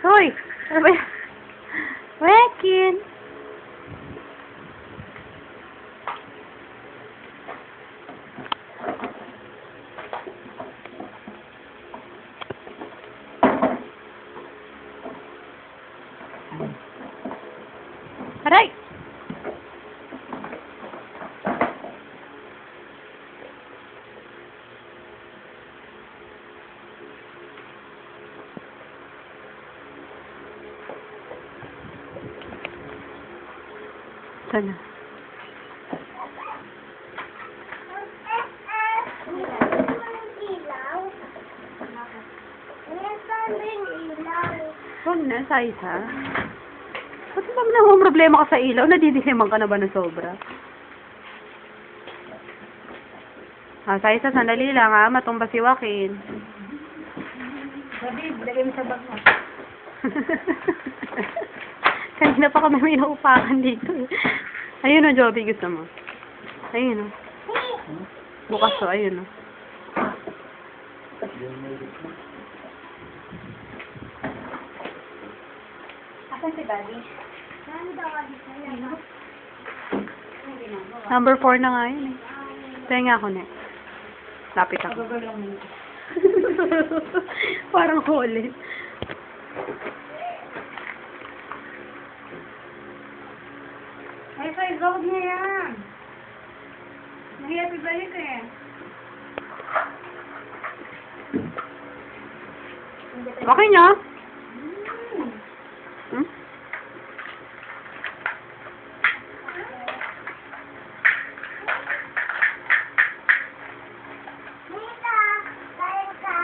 Hoy! Ano ba yan? Wekin! Aray! Sana. Huwag na, Saisa. Ba't ba naman problema ka sa ilaw? Nadidisiman ka na ba ng sobra? Saisa, sandali lang ha. Matumba si Joaquin. Sabi, lagay mo sa bag mo. Kanina pa kami may naupakan dito. Ayun o, Joby, gusto mo. Ayun o. Bukas o, ayun o. Asan si Daddy? Number 4 na nga yun eh. Tenga ako na. Lapit ako. Pagagalaw mo. Parang huli. Ay, say, gawag niya yan. Mahirap ibalik eh. Okay niya? Hmm? Mita, kain ka.